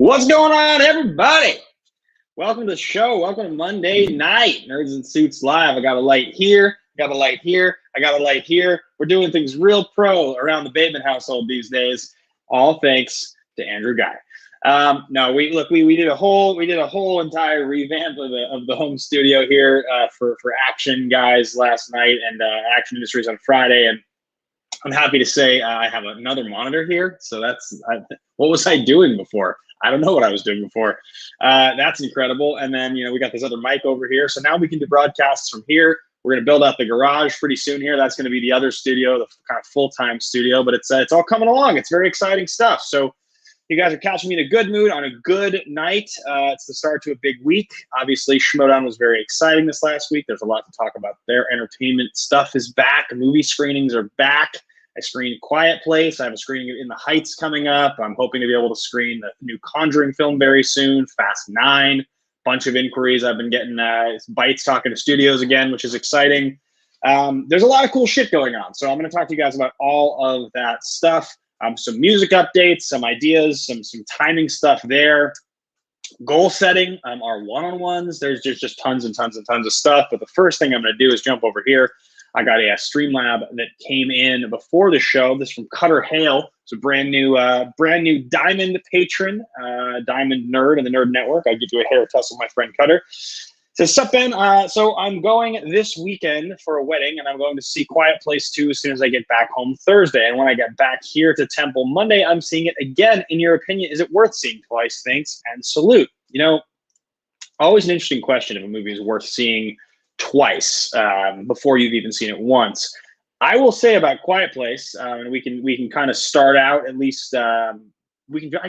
What's going on, everybody? Welcome to the show. Welcome to Monday night, Nerds in Suits Live. I got a light here, got a light here, I got a light here. We're doing things real pro around the Bateman household these days, all thanks to Andrew Guy. No, we did a whole entire revamp of the home studio here for Action Guys last night and Action Industries on Friday, and I'm happy to say I have another monitor here. So what was I doing before? I don't know what I was doing before. That's incredible. And then, we got this other mic over here. So now we can do broadcasts from here. We're going to build out the garage pretty soon here. That's going to be the other studio, the kind of full-time studio, but it's all coming along. It's very exciting stuff. So you guys are catching me in a good mood on a good night. It's the start to a big week. Obviously, Schmodown was very exciting this last week. There's a lot to talk about there. Entertainment stuff is back. Movie screenings are back. I screened Quiet Place. I have a screening in the Heights coming up. I'm hoping to be able to screen the new Conjuring film very soon, Fast 9. Bunch of inquiries. I've been getting bites talking to studios again, which is exciting. There's a lot of cool shit going on. So I'm going to talk to you guys about all of that stuff. Some music updates, some ideas, some timing stuff there. Goal setting, our one-on-ones. There's just tons and tons and tons of stuff. But the first thing I'm going to do is jump over here. I got a Streamlab that came in before the show. This is from Cutter Hale. It's a brand new Diamond patron, Diamond nerd in the Nerd Network. I give you a hair tussle, my friend Cutter. Says, sup, Ben? So I'm going this weekend for a wedding, and I'm going to see Quiet Place 2 as soon as I get back home Thursday. And when I get back here to Temple Monday, I'm seeing it again. In your opinion, is it worth seeing twice? Thanks and salute. Always an interesting question if a movie is worth seeing twice before you've even seen it once. I will say about Quiet Place, and we can kind of start out at least. I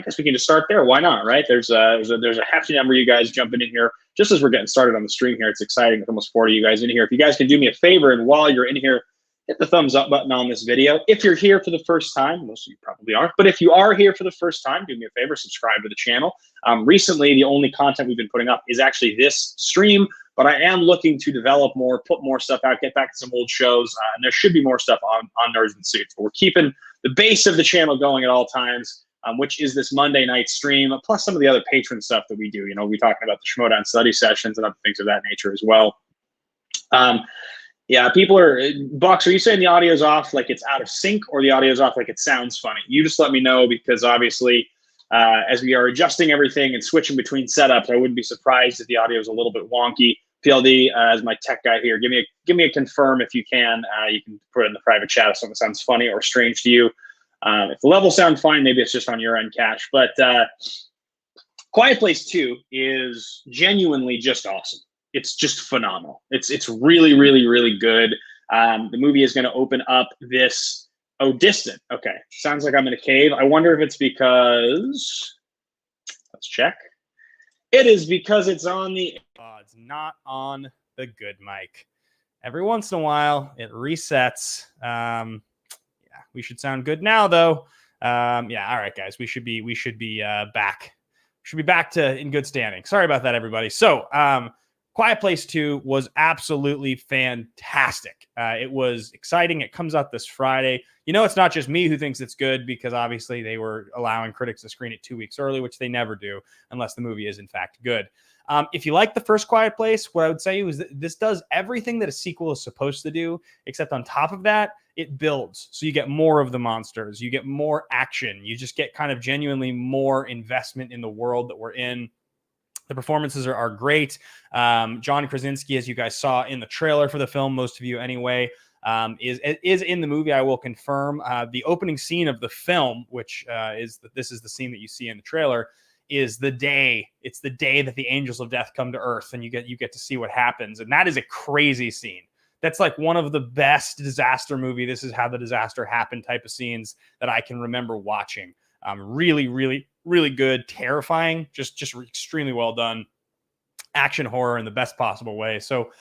guess we can just start there. Why not, right? There's a hefty number of you guys jumping in here just as we're getting started on the stream here. It's exciting with almost 40 of you guys in here. If you guys can do me a favor, and while you're in here, hit the thumbs up button on this video. If you're here for the first time, most of you probably aren't, but if you are here for the first time, do me a favor, subscribe to the channel. Recently, the only content we've been putting up is actually this stream, but I am looking to develop more, put more stuff out, get back to some old shows, and there should be more stuff on Nerds in Suits. But we're keeping the base of the channel going at all times, which is this Monday night stream, plus some of the other patron stuff that we do. We're talking about the Schmodown study sessions and other things of that nature as well. Yeah, people are, Bucks, are you saying the audio's off like it's out of sync, or the audio's off like it sounds funny? You just let me know, because obviously as we are adjusting everything and switching between setups. I wouldn't be surprised if the audio is a little bit wonky. PLD, as my tech guy here, give me a confirm if you can. You can put it in the private chat if something sounds funny or strange to you. If the levels sound fine, maybe it's just on your end, Cash. But Quiet Place 2 is genuinely just awesome. It's just phenomenal. It's really, really, really good. The movie is going to open up this. Oh, distant. Okay. Sounds like I'm in a cave. I wonder if it's because. Let's check. It is because it's on the. It's not on the good mic. Every once in a while, it resets. Yeah, we should sound good now, though. Yeah. All right, guys. We should be back. Should be back to in good standing. Sorry about that, everybody. So, Quiet Place 2 was absolutely fantastic. It was exciting. It comes out this Friday. You know, it's not just me who thinks it's good because obviously they were allowing critics to screen it 2 weeks early, which they never do unless the movie is in fact good. If you like the first Quiet Place, what I would say is that this does everything that a sequel is supposed to do, except on top of that, it builds. So you get more of the monsters, you get more action, you just get kind of genuinely more investment in the world that we're in. The performances are great. John Krasinski, as you guys saw in the trailer for the film, most of you anyway, is in the movie. I will confirm. The opening scene of the film, which this is the scene that you see in the trailer, is the day. It's the day that the angels of death come to Earth, and you get to see what happens. And that is a crazy scene. That's like one of the best disaster movie. This is how the disaster happened type of scenes that I can remember watching. Really, really, really good, terrifying, just extremely well done. Action horror in the best possible way. So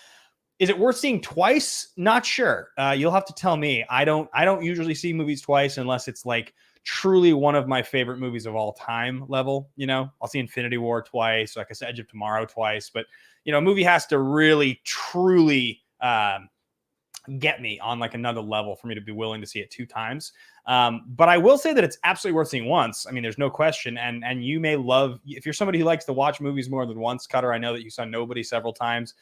is it worth seeing twice? Not sure. You'll have to tell me. I don't usually see movies twice unless it's like truly one of my favorite movies of all time level. You know, I'll see Infinity War twice, like I said, Edge of Tomorrow twice, but you know, a movie has to really, truly get me on like another level for me to be willing to see it 2 times. But I will say that it's absolutely worth seeing once. I mean, there's no question. And you may love, if you're somebody who likes to watch movies more than once, Cutter, I know that you saw Nobody several times.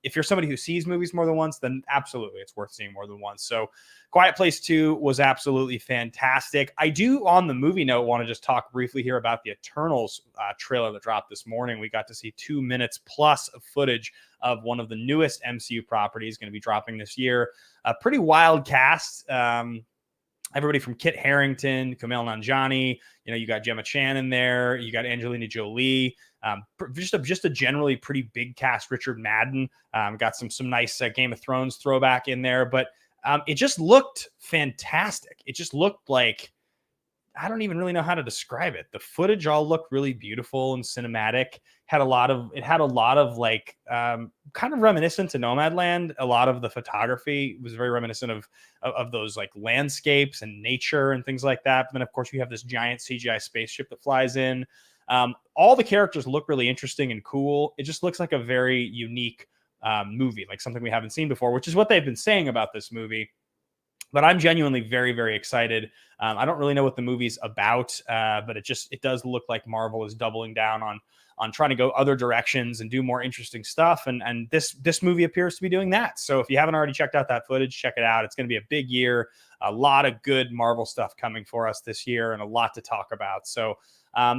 If you're somebody who sees movies more than once, then absolutely it's worth seeing more than once. So Quiet Place 2 was absolutely fantastic. I do, on the movie note, want to just talk briefly here about the Eternals trailer that dropped this morning. We got to see 2 minutes plus of footage of one of the newest MCU properties going to be dropping this year. A pretty wild cast. Everybody from Kit Harington, Kumail Nanjiani, you know, you got Gemma Chan in there, you got Angelina Jolie, just a generally pretty big cast. Richard Madden, got some nice Game of Thrones throwback in there, but it just looked fantastic. It just looked like, I don't even really know how to describe it. The footage all looked really beautiful and cinematic. Had a lot of like kind of reminiscent to Nomadland. A lot of the photography was very reminiscent of those like landscapes and nature and things like that. But then of course you have this giant CGI spaceship that flies in. All the characters look really interesting and cool. It just looks like a very unique movie, like something we haven't seen before, which is what they've been saying about this movie. But I'm genuinely very, very excited. I don't really know what the movie's about, but it does look like Marvel is doubling down on trying to go other directions and do more interesting stuff. And this movie appears to be doing that. So if you haven't already checked out that footage, check it out. It's going to be a big year, a lot of good Marvel stuff coming for us this year, and a lot to talk about. So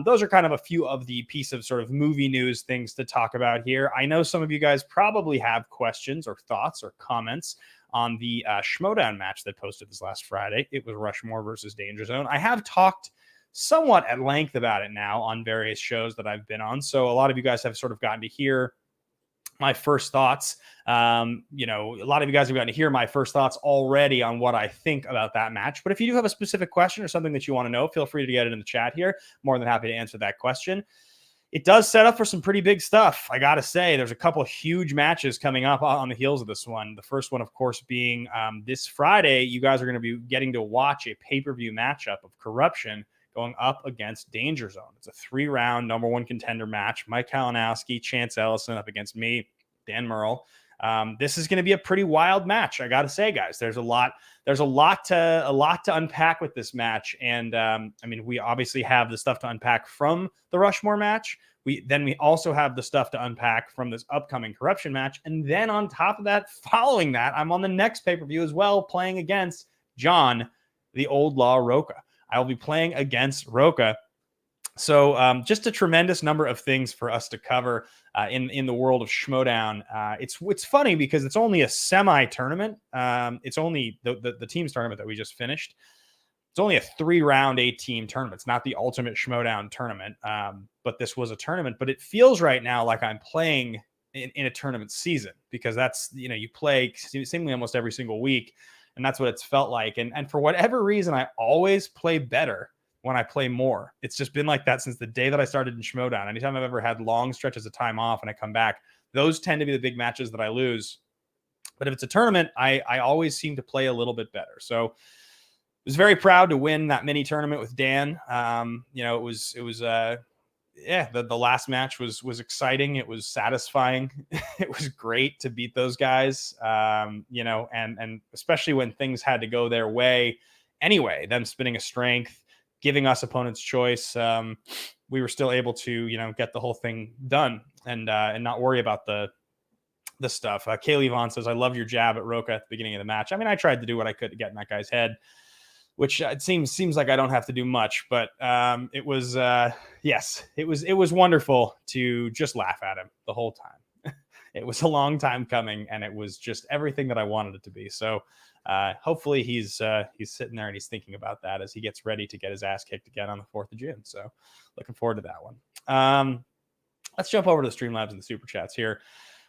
those are kind of a few of the piece of sort of movie news things to talk about here. I know some of you guys probably have questions or thoughts or comments on the Schmodown match that posted this last Friday. It was Rushmore versus Danger Zone. I have talked somewhat at length about it now on various shows that I've been on. So a lot of you guys have sort of gotten to hear my first thoughts. You know, a lot of you guys have gotten to hear my first thoughts already on what I think about that match. But if you do have a specific question or something that you want to know, feel free to get it in the chat here. More than happy to answer that question. It does set up for some pretty big stuff. I got to say, there's a couple of huge matches coming up on the heels of this one. The first one, of course, being this Friday. You guys are going to be getting to watch a pay-per-view matchup of Corruption going up against Danger Zone. It's a 3-round number 1 contender match. Mike Kalinowski, Chance Ellison up against me, Dan Murrell. This is going to be a pretty wild match. I got to say, guys, there's a lot to unpack with this match. And I mean, we obviously have the stuff to unpack from the Rushmore match. We also have the stuff to unpack from this upcoming Corruption match. And then on top of that, following that, I'm on the next pay-per-view as well, playing against John, the Old Law Rocha. I will be playing against Rocha So just a tremendous number of things for us to cover in the world of Schmodown. It's funny because it's only a semi-tournament. It's only the teams tournament that we just finished. It's only a 3-round 8-team tournament. It's not the ultimate Schmodown tournament, but this was a tournament. But it feels right now like I'm playing in a tournament season, because that's, you play seemingly almost every single week, and that's what it's felt like. And for whatever reason, I always play better when I play more. It's just been like that since the day that I started in Schmodown. Anytime I've ever had long stretches of time off and I come back, those tend to be the big matches that I lose. But if it's a tournament, I always seem to play a little bit better. So I was very proud to win that mini tournament with Dan. It was the last match was exciting. It was satisfying. It was great to beat those guys. And especially when things had to go their way anyway, them spinning a strength, giving us opponent's choice, we were still able to, get the whole thing done and not worry about the stuff. Kaylee Vaughn says, "I love your jab at Rocha at the beginning of the match." I mean, I tried to do what I could to get in that guy's head, which it seems like I don't have to do much, but it was it was wonderful to just laugh at him the whole time. It was a long time coming, and it was just everything that I wanted it to be. So hopefully he's sitting there and he's thinking about that as he gets ready to get his ass kicked again on the 4th of June. So looking forward to that one. Let's jump over to the Streamlabs and the Super Chats here.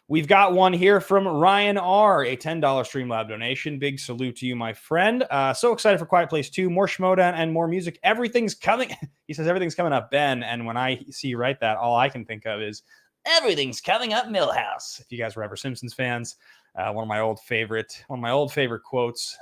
We've got one here from Ryan R., a $10 Streamlab donation. Big salute to you, my friend. So excited for Quiet Place 2, more Schmodown and more music. Everything's coming. He says everything's coming up, Ben. And when I see you write that, all I can think of is everything's coming up, Millhouse. If you guys were ever Simpsons fans, one of my old favorite quotes.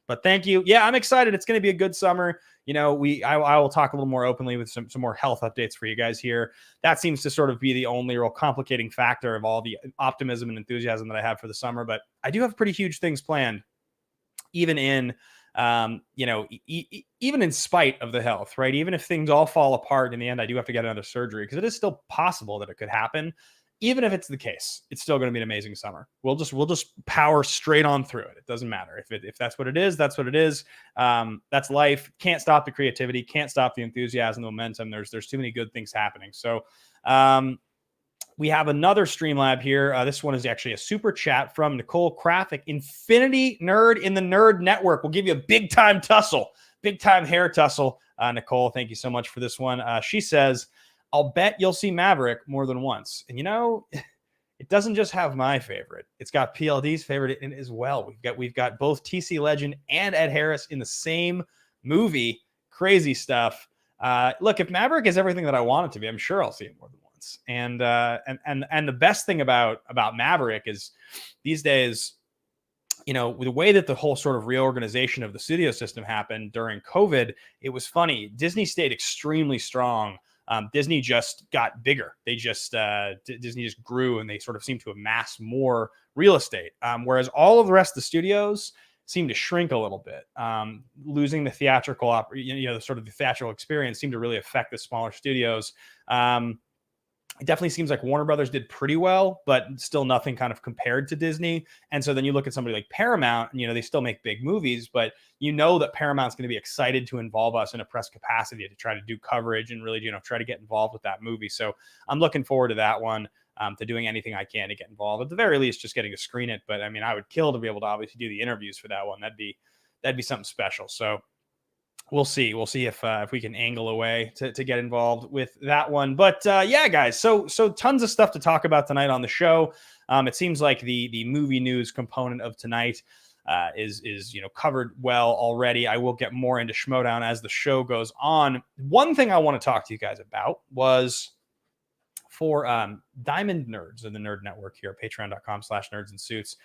But thank you. Yeah, I'm excited. It's going to be a good summer. I will talk a little more openly with some more health updates for you guys here. That seems to sort of be the only real complicating factor of all the optimism and enthusiasm that I have for the summer. But I do have pretty huge things planned, even in, even in spite of the health, right? Even if things all fall apart in the end, I do have to get another surgery, because it is still possible that it could happen. Even if it's the case, it's still going to be an amazing summer. We'll just power straight on through it. It doesn't matter if that's what it is. That's what it is. That's life. Can't stop the creativity. Can't stop the enthusiasm, the momentum. There's too many good things happening. So we have another Streamlab here. This one is actually a super chat from Nicole Krafik, Infinity Nerd in the Nerd Network. We'll give you a big time tussle, big time hair tussle. Nicole, thank you so much for this one. She says, "I'll bet you'll see Maverick more than once." And it doesn't just have my favorite. It's got PLD's favorite in as well. We've got both TC Legend and Ed Harris in the same movie. Crazy stuff. Look, if Maverick is everything that I want it to be, I'm sure I'll see it more than once. And the best thing about Maverick is these days, the way that the whole sort of reorganization of the studio system happened during COVID, it was funny. Disney stayed extremely strong. Disney just got bigger. Disney just grew, and they sort of seemed to amass more real estate. Whereas all of the rest of the studios seemed to shrink a little bit. Losing the theatrical, sort of the theatrical experience seemed to really affect the smaller studios. It definitely seems like Warner Brothers did pretty well, but still nothing kind of compared to Disney. And so then you look at somebody like Paramount, and, they still make big movies, but that Paramount's going to be excited to involve us in a press capacity to try to do coverage and really, try to get involved with that movie. So I'm looking forward to that one, to doing anything I can to get involved. At the very least, just getting to screen it. But I mean, I would kill to be able to obviously do the interviews for that one. That'd be something special. So we'll see. We'll see if we can angle a way to get involved with that one. But yeah, guys. So tons of stuff to talk about tonight on the show. It seems like the movie news component of tonight is covered well already. I will get more into Schmodown as the show goes on. One thing I want to talk to you guys about was for Diamond Nerds in the Nerd Network here, patreon.com/nerdsandsuits.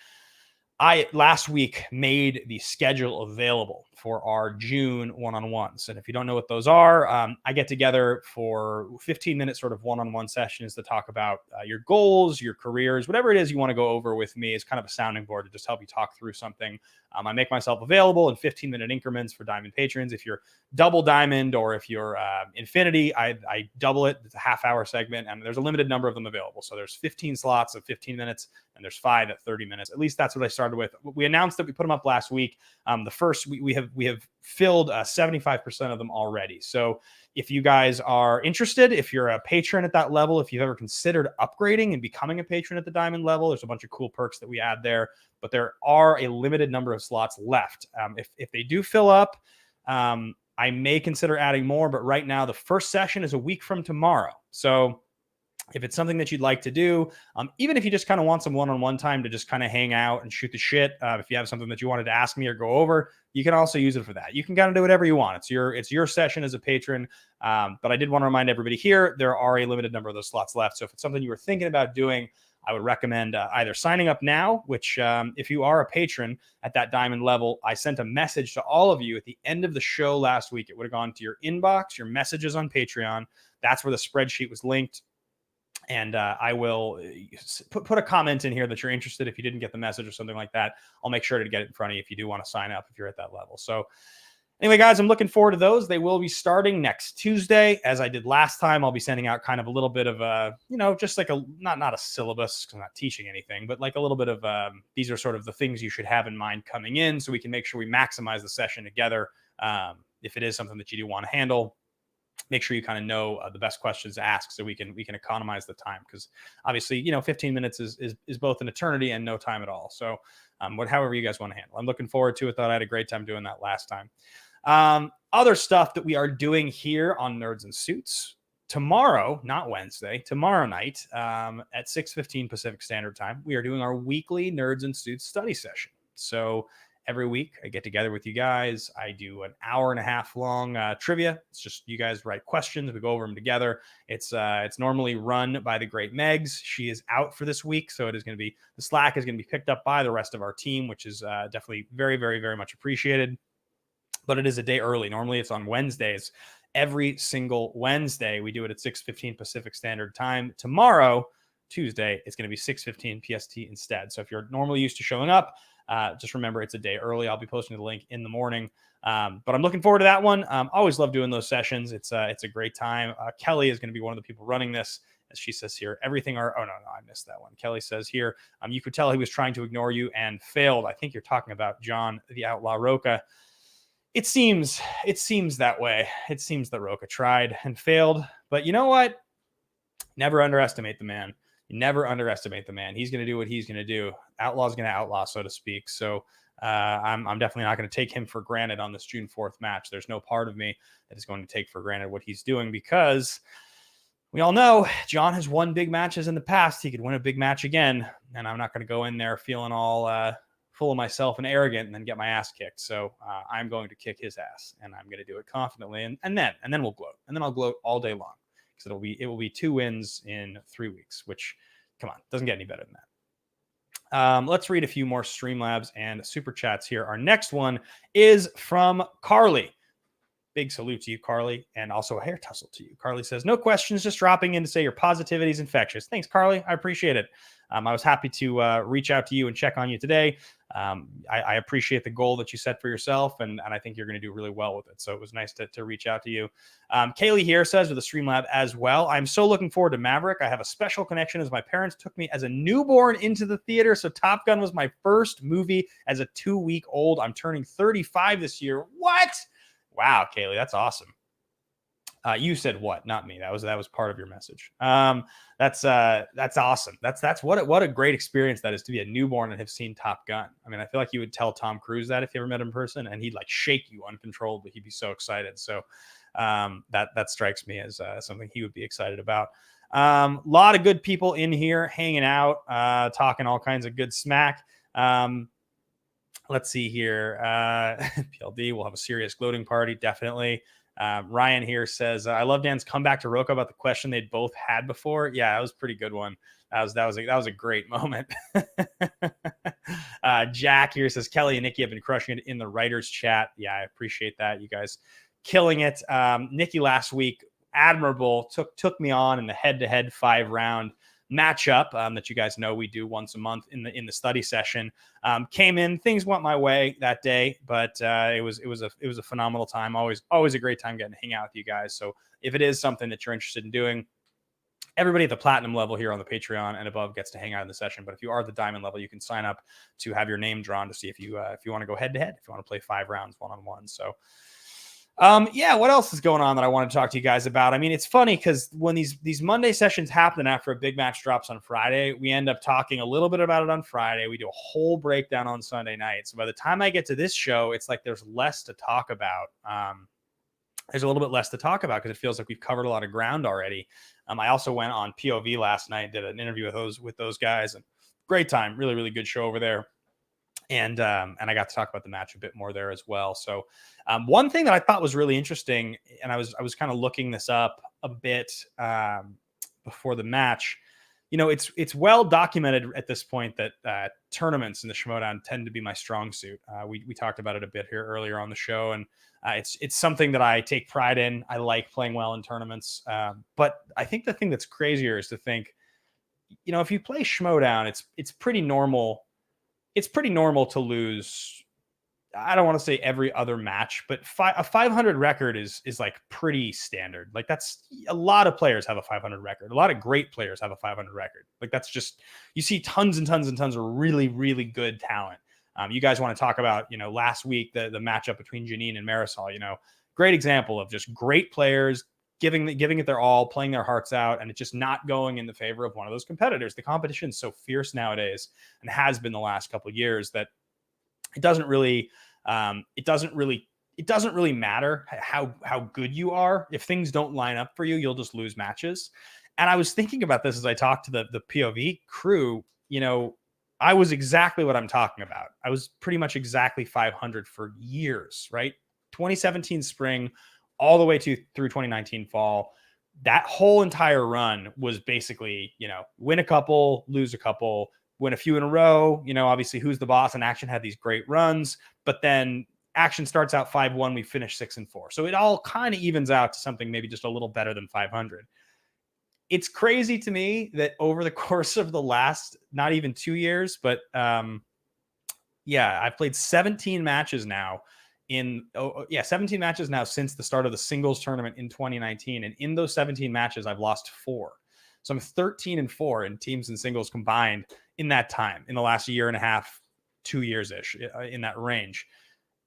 I last week made the schedule available for our June one-on-ones. And if you don't know what those are, I get together for 15-minute sort of one-on-one sessions to talk about your goals, your careers, whatever it is you want to go over with me is kind of a sounding board to just help you talk through something. I make myself available in 15-minute increments for Diamond patrons. If you're double Diamond or if you're Infinity, I double it. It's a half-hour segment, and there's a limited number of them available. So there's 15 slots of 15 minutes, and there's 5 at 30 minutes. At least that's what I started with. We announced that we put them up last week. The first we have filled 75% of them already. So if you guys are interested, if you're a patron at that level, if you've ever considered upgrading and becoming a patron at the diamond level, there's a bunch of cool perks that we add there, but there are a limited number of slots left. If they do fill up, I may consider adding more, but right now the first session is a week from tomorrow. So if it's something that you'd like to do, even if you just kind of want some one-on-one time to just kind of hang out and shoot the shit, if you have something that you wanted to ask me or go over, you can also use it for that. You can kind of do whatever you want. It's your session as a patron. But I did want to remind everybody here, there are a limited number of those slots left. So if it's something you were thinking about doing, I would recommend either signing up now, which if you are a patron at that diamond level, I sent a message to all of you at the end of the show last week. It would have gone to your inbox, your messages on Patreon. That's where the spreadsheet was linked. And I will put a comment in here that you're interested. If you didn't get the message or something like that, I'll make sure to get it in front of you if you do want to sign up, if you're at that level. So anyway, guys, I'm looking forward to those. They will be starting next Tuesday. As I did last time, I'll be sending out kind of a little bit of a, just like a, not a syllabus, because I'm not teaching anything, but like a little bit of, these are sort of the things you should have in mind coming in so we can make sure we maximize the session together. If it is something that you do want to handle, make sure you kind of know the best questions to ask so we can economize the time, because obviously 15 minutes is both an eternity and no time at all. So however you guys want to handle. I'm looking forward to it. Thought I had a great time doing that last time. Other stuff that we are doing here on Nerds and Suits tomorrow, not Wednesday, tomorrow night at 6:15 Pacific Standard Time, we are doing our weekly Nerds and Suits study session. So every week, I get together with you guys. I do an hour and a half long trivia. It's just you guys write questions. We go over them together. It's normally run by the great Megs. She is out for this week, so the slack is going to be picked up by the rest of our team, which is definitely very, very, very much appreciated. But it is a day early. Normally, it's on Wednesdays. Every single Wednesday, we do it at 6:15 Pacific Standard Time. Tomorrow, Tuesday, it's going to be 6:15 PST instead. So if you're normally used to showing up, just remember it's a day early. I'll be posting the link in the morning. But I'm looking forward to that one. Always love doing those sessions. It's a great time. Kelly is going to be one of the people running this. As she says here, I missed that one. Kelly says here, you could tell he was trying to ignore you and failed. I think you're talking about John, the Outlaw Rocha. It seems that way. It seems that Rocha tried and failed. But you know what? Never underestimate the man. You never underestimate the man. He's going to do what he's going to do. Outlaw's going to outlaw, so to speak. So I'm definitely not going to take him for granted on this June 4th match. There's no part of me that is going to take for granted what he's doing, because we all know John has won big matches in the past. He could win a big match again, and I'm not going to go in there feeling all full of myself and arrogant and then get my ass kicked. So I'm going to kick his ass, and I'm going to do it confidently, and then we'll gloat, and then I'll gloat all day long. Because it will be 2 wins in 3 weeks, which, come on, doesn't get any better than that. Let's read a few more Streamlabs and super chats here. Our next one is from Carly. Big salute to you, Carly, and also a hair tussle to you. Carly says, no questions, just dropping in to say your positivity is infectious. Thanks, Carly. I appreciate it. I was happy to reach out to you and check on you today. I appreciate the goal that you set for yourself, and I think you're going to do really well with it. So it was nice to reach out to you. Kaylee here says, with a Streamlab as well, I'm so looking forward to Maverick. I have a special connection as my parents took me as a newborn into the theater. So Top Gun was my first movie as a 2-week-old. I'm turning 35 this year. What? Wow, Kaylee, that's awesome. You said what? Not me. That was part of your message. That's awesome. That's what a great experience that is, to be a newborn and have seen Top Gun. I mean, I feel like you would tell Tom Cruise that if you ever met him in person, and he'd like shake you uncontrollably. He'd be so excited. So that strikes me as something he would be excited about. A lot of good people in here hanging out, talking all kinds of good smack. Let's see here. PLD will have a serious gloating party, definitely. Ryan here says, I love Dan's comeback to Rocha about the question they'd both had before. Yeah, that was a pretty good one. That was a great moment. Jack here says, Kelly and Nikki have been crushing it in the writers chat. Yeah, I appreciate that. You guys killing it. Nikki last week, admirable, took me on in the head-to-head 5-round matchup that you guys know we do once a month in the study session. Came in, things went my way that day, but it was a phenomenal time. Always a great time getting to hang out with you guys. So if it is something that you're interested in doing, everybody at the platinum level here on the Patreon and above gets to hang out in the session. But if you are at the diamond level, you can sign up to have your name drawn to see if you want to go head to head, if you want to play 5 rounds 1-on-1. So Yeah, what else is going on that I want to talk to you guys about? I mean, it's funny because when these Monday sessions happen after a big match drops on Friday, we end up talking a little bit about it on Friday. We do a whole breakdown on Sunday night. So by the time I get to this show, it's like there's less to talk about. There's a little bit less to talk about because it feels like we've covered a lot of ground already. I also went on POV last night, did an interview with those guys, and great time, really, really good show over there. And I got to talk about the match a bit more there as well. So one thing that I thought was really interesting, and I was kind of looking this up a bit before the match. It's well documented at this point that tournaments in the Schmoedown tend to be my strong suit. We talked about it a bit here earlier on the show, and it's something that I take pride in. I like playing well in tournaments, but I think the thing that's crazier is to think, if you play Schmoedown, it's pretty normal. It's pretty normal to lose. I don't want to say every other match, but a 500 record is like pretty standard. Like that's a lot of players have a 500 record. A lot of great players have a 500 record. Like that's just, you see tons and tons and tons of really, really good talent. You guys want to talk about, last week, the matchup between Janine and Marisol, great example of just great players giving it their all, playing their hearts out, and it's just not going in the favor of one of those competitors. The competition is so fierce nowadays, and has been the last couple of years, that it doesn't really matter how good you are. If things don't line up for you, you'll just lose matches. And I was thinking about this as I talked to the POV crew. I was exactly what I'm talking about. I was pretty much exactly 500 for years, right? 2017 spring, all the way through 2019 fall. That whole entire run was basically, win a couple, lose a couple, win a few in a row. Obviously Who's the Boss and Action had these great runs, but then Action starts out 5-1, we finish 6-4. So it all kind of evens out to something maybe just a little better than 500. It's crazy to me that over the course of the last, not even 2 years, but I've played 17 matches now 17 matches now since the start of the singles tournament in 2019. And in those 17 matches, I've lost 4. So I'm 13-4 in teams and singles combined in that time, in the last year and a half, 2 years-ish, in that range.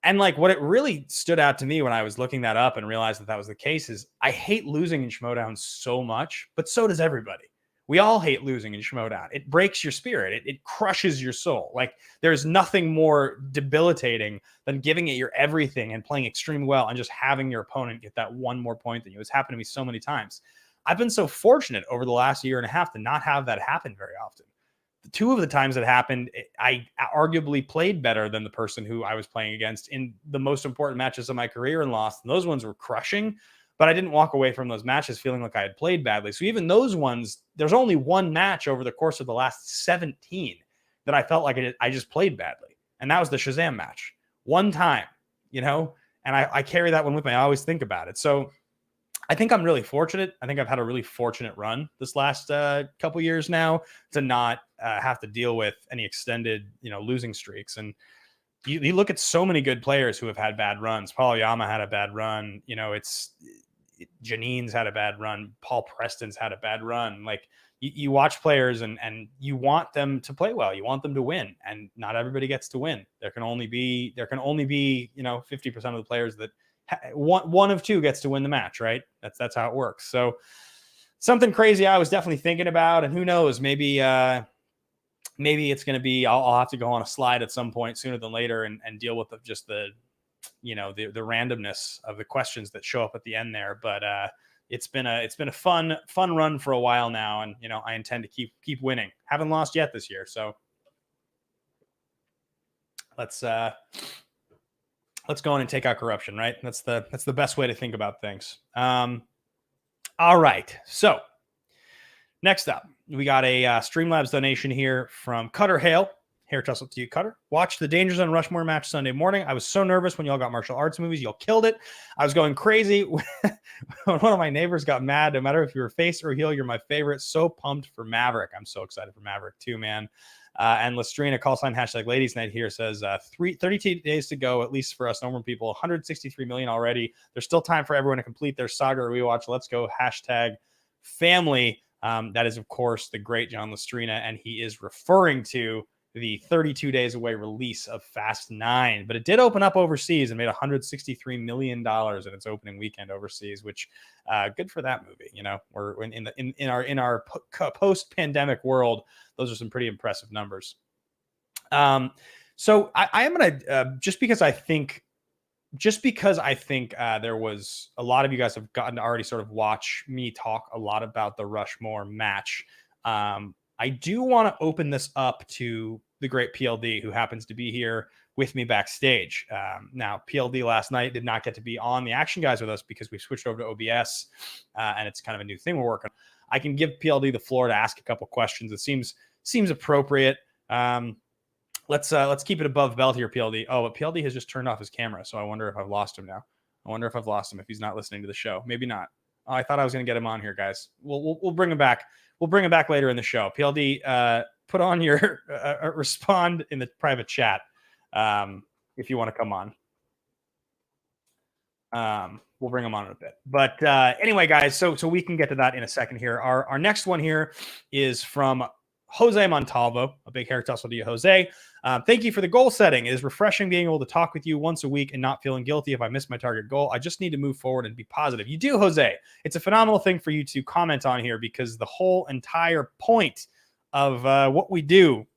And like what it really stood out to me when I was looking that up and realized that was the case is I hate losing in Schmoedown so much, but so does everybody. We all hate losing in Schmoedown. It breaks your spirit. It crushes your soul. Like there's nothing more debilitating than giving it your everything and playing extremely well and just having your opponent get that one more point than you. It's happened to me so many times. I've been so fortunate over the last year and a half to not have that happen very often. The 2 of the times that happened, I arguably played better than the person who I was playing against in the most important matches of my career and lost. And those ones were crushing. But I didn't walk away from those matches feeling like I had played badly. So even those ones, there's only one match over the course of the last 17 that I felt like I just played badly. And that was the Shazam match. One time, and I carry that one with me. I always think about it. So I think I'm really fortunate. I think I've had a really fortunate run this last couple years now to not have to deal with any extended, losing streaks. And you look at so many good players who have had bad runs. Paul Yama had a bad run. Janine's had a bad run. Paul Preston's had a bad run. Like you watch players and you want them to play well. You want them to win, and not everybody gets to win. There can only be 50% of the players that one of 2 gets to win the match, right? That's how it works. So something crazy I was definitely thinking about, and who knows, maybe it's going to be, I'll have to go on a slide at some point sooner than later and deal with just the randomness of the questions that show up at the end there. But it's been a fun run for a while now. And, I intend to keep winning. Haven't lost yet this year. So let's go in and take out corruption, right? That's the best way to think about things. All right. So next up, we got a Streamlabs donation here from Cutter Hale. Hair tussle to you, Cutter. Watched the Danger Zone Rushmore match Sunday morning. I was so nervous when y'all got martial arts movies. Y'all killed it. I was going crazy when one of my neighbors got mad. No matter if you were face or heel, you're my favorite. So pumped for Maverick. I'm so excited for Maverick too, man. And Lestrina, call sign # Ladies Night here, says 32 days to go, at least for us normal people. 163 million already. There's still time for everyone to complete their saga or rewatch. Let's go. #family. That is, of course, the great John Lestrina, and he is referring to the 32 days away release of Fast 9, but it did open up overseas and made $163 million in its opening weekend overseas, which good for that movie. You know, we're in our post-pandemic world, those are some pretty impressive numbers. So I am going to, just because I think there was a lot of you guys have gotten to already sort of watch me talk a lot about the Rushmore match. I do want to open this up to the great PLD, who happens to be here with me backstage. Now, PLD last night did not get to be on the Action Guys with us because we switched over to OBS, and it's kind of a new thing we're working on. I can give PLD the floor to ask a couple questions. It seems appropriate. Let's keep it above belt here, PLD. Oh, but PLD has just turned off his camera, so I wonder if I've lost him now. I wonder if I've lost him if he's not listening to the show. Maybe not. Oh, I thought I was going to get him on here, guys. We'll bring him back. We'll bring him back later in the show. PLD, put on your respond in the private chat if you want to come on. We'll bring him on in a bit. But anyway, guys, so we can get to that in a second here. Our next one here is from Jose Montalvo, a big hair tussle to you, Jose. Thank you for the goal setting. It is refreshing being able to talk with you once a week and not feeling guilty if I miss my target goal. I just need to move forward and be positive. You do, Jose. It's a phenomenal thing for you to comment on here, because the whole entire point of what we do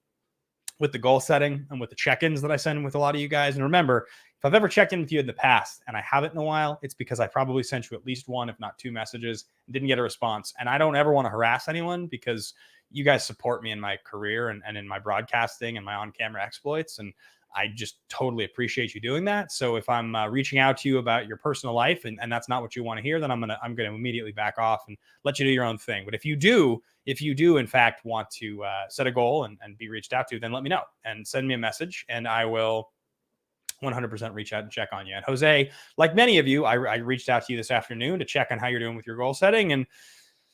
with the goal setting and with the check-ins that I send with a lot of you guys. And remember, if I've ever checked in with you in the past and I haven't in a while, it's because I probably sent you at least one, if not two messages, and didn't get a response. And I don't ever want to harass anyone, because you guys support me in my career and in my broadcasting and my on-camera exploits. And I just totally appreciate you doing that. So if I'm reaching out to you about your personal life and that's not what you want to hear, then I'm gonna immediately back off and let you do your own thing. But if you do in fact want to set a goal and be reached out to, then let me know and send me a message, and I will 100% reach out and check on you. And Jose, like many of you, I reached out to you this afternoon to check on how you're doing with your goal setting. And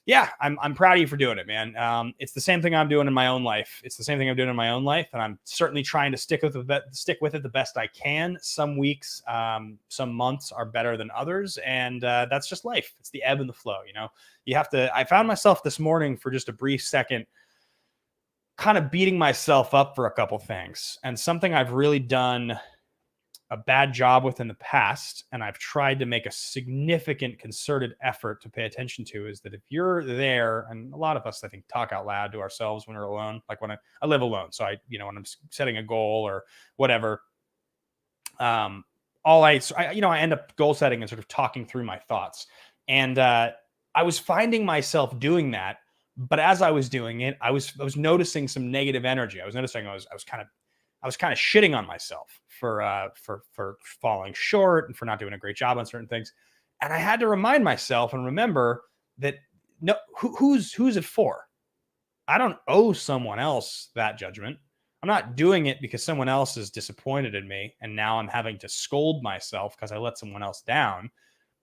yeah, I'm proud of you for doing it, man. It's the same thing I'm doing in my own life. And I'm certainly trying to stick with it the best I can. Some weeks, some months are better than others, and that's just life. It's the ebb and the flow, you know. You have to. I found myself this morning for just a brief second, kind of beating myself up for a couple things, and something I've really done a bad job with in the past, and I've tried to make a significant concerted effort to pay attention to, is that if you're there, and a lot of us, I think, talk out loud to ourselves when we're alone, like when I live alone. So when I'm setting a goal or whatever, I end up goal setting and sort of talking through my thoughts. And I was finding myself doing that, but as I was doing it, I was noticing some negative energy. I was noticing I was kind of shitting on myself for falling short and for not doing a great job on certain things. And I had to remind myself and remember that no, who's it for? I don't owe someone else that judgment. I'm not doing it because someone else is disappointed in me, and now I'm having to scold myself because I let someone else down.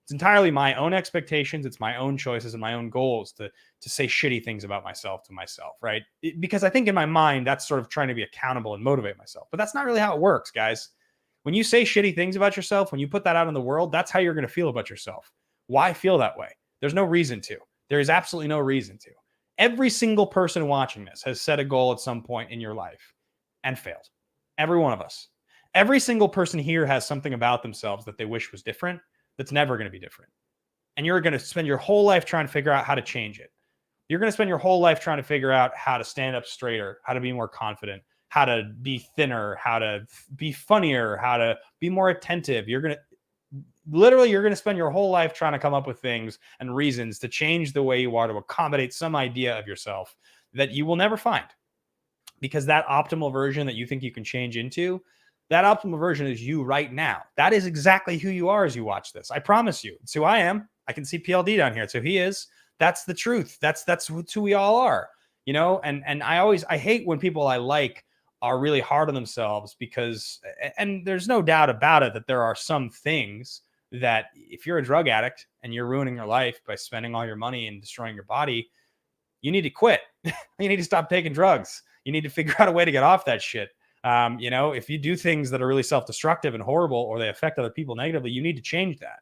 It's entirely my own expectations. It's my own choices and my own goals to say shitty things about myself to myself, right? Because I think in my mind, that's sort of trying to be accountable and motivate myself. But that's not really how it works, guys. When you say shitty things about yourself, when you put that out in the world, that's how you're going to feel about yourself. Why feel that way? There's no reason to. There is absolutely no reason to. Every single person watching this has set a goal at some point in your life and failed. Every one of us. Every single person here has something about themselves that they wish was different. That's never going to be different. And you're going to spend your whole life trying to figure out how to change it. You're going to spend your whole life trying to figure out how to stand up straighter, how to be more confident, how to be thinner, how to be funnier, how to be more attentive. You're going to spend your whole life trying to come up with things and reasons to change the way you are, to accommodate some idea of yourself that you will never find. Because that optimal version that you think you can change into, that optimal version is you right now. That is exactly who you are as you watch this. I promise you. It's who I am. I can see PLD down here. It's who he is. That's the truth. That's who we all are. You know, and I hate when people I like are really hard on themselves, because, and there's no doubt about it, that there are some things that if you're a drug addict and you're ruining your life by spending all your money and destroying your body, you need to quit. You need to stop taking drugs. You need to figure out a way to get off that shit. If you do things that are really self-destructive and horrible, or they affect other people negatively, you need to change that.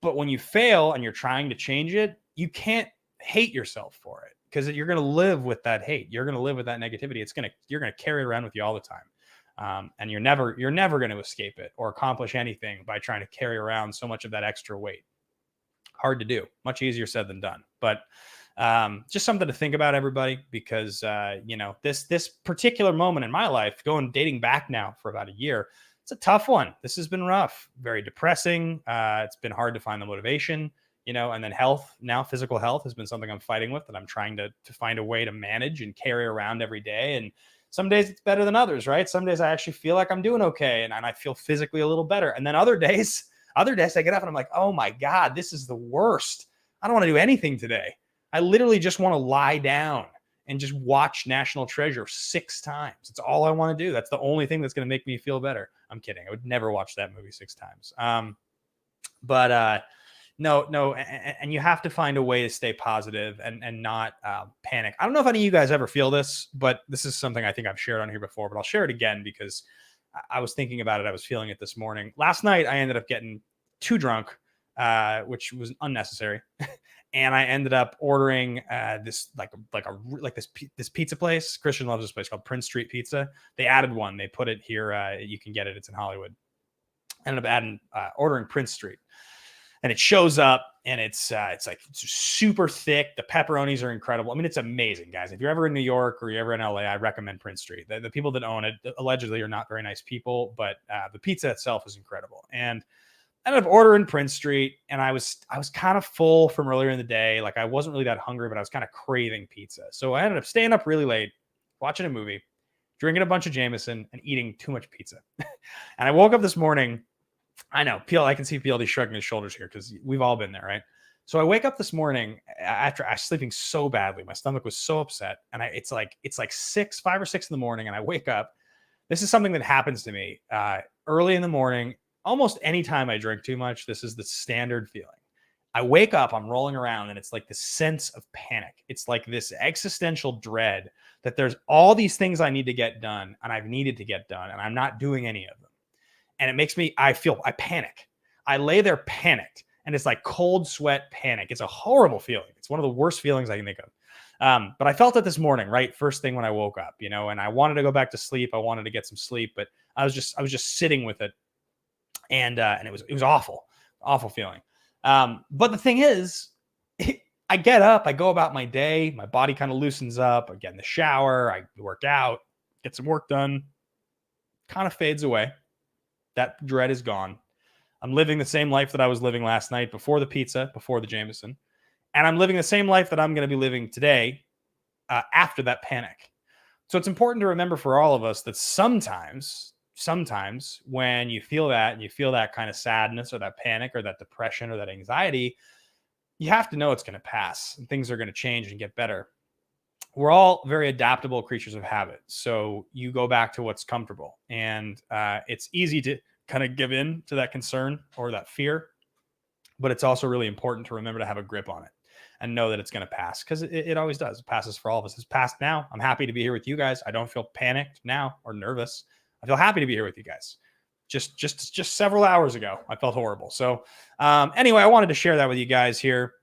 But when you fail and you're trying to change it, you can't hate yourself for it, because you're going to live with that hate. You're going to live with that negativity. You're going to carry it around with you all the time. And you're never going to escape it or accomplish anything by trying to carry around so much of that extra weight. Hard to do. Much easier said than done. But just something to think about, everybody, because this particular moment in my life, dating back now for about a year, it's a tough one. This has been rough, very depressing. It's been hard to find the motivation, and then physical health has been something I'm fighting with, that I'm trying to find a way to manage and carry around every day. And some days it's better than others, right? Some days I actually feel like I'm doing okay and I feel physically a little better. And then other days I get up and I'm like, oh my God, this is the worst. I don't want to do anything today. I literally just want to lie down and just watch National Treasure 6 times. It's all I want to do. That's the only thing that's going to make me feel better. I'm kidding. I would never watch that movie 6 times. No. And you have to find a way to stay positive and not panic. I don't know if any of you guys ever feel this, but this is something I think I've shared on here before, but I'll share it again because I was thinking about it. I was feeling it this morning. Last night, I ended up getting too drunk, which was unnecessary. And I ended up ordering this this pizza place. Christian loves this place called Prince Street Pizza. They added one. They put it here. You can get it. It's in Hollywood. I ended up ordering Prince Street, and it shows up, and it's super thick. The pepperonis are incredible. I mean, it's amazing, guys. If you're ever in New York or you're ever in LA, I recommend Prince Street. The people that own it allegedly are not very nice people, but the pizza itself is incredible. And I ended up ordering Prince Street, and I was kind of full from earlier in the day. Like, I wasn't really that hungry, but I was kind of craving pizza. So I ended up staying up really late, watching a movie, drinking a bunch of Jameson, and eating too much pizza. And I woke up this morning. I know, I can see PLD shrugging his shoulders here because we've all been there, right? So I wake up this morning after I was sleeping so badly. My stomach was so upset, and it's like 5 or 6 in the morning, and I wake up. This is something that happens to me early in the morning. Almost anytime I drink too much, this is the standard feeling. I wake up, I'm rolling around, and it's like this sense of panic. It's like this existential dread that there's all these things I need to get done, and I've needed to get done, and I'm not doing any of them. And it makes me, I panic. I lay there panicked, and it's like cold sweat panic. It's a horrible feeling. It's one of the worst feelings I can think of. But I felt it this morning, right? First thing when I woke up, and I wanted to go back to sleep. I wanted to get some sleep, but I was just sitting with it. And it was awful feeling. But the thing is, I get up, I go about my day, my body kind of loosens up. I get in the shower, I work out, get some work done, kind of fades away. That dread is gone. I'm living the same life that I was living last night before the pizza, before the Jameson. And I'm living the same life that I'm going to be living today after that panic. So it's important to remember for all of us that sometimes when you feel that, and you feel that kind of sadness or that panic or that depression or that anxiety, you have to know it's going to pass and things are going to change and get better. We're all very adaptable creatures of habit. So you go back to what's comfortable, and it's easy to kind of give in to that concern or that fear, but it's also really important to remember to have a grip on it and know that it's going to pass, because it always does. It passes for all of us. It's passed now. I'm happy to be here with you guys. I don't feel panicked now or nervous. I feel happy to be here with you guys. Just several hours ago, I felt horrible. So anyway, I wanted to share that with you guys here.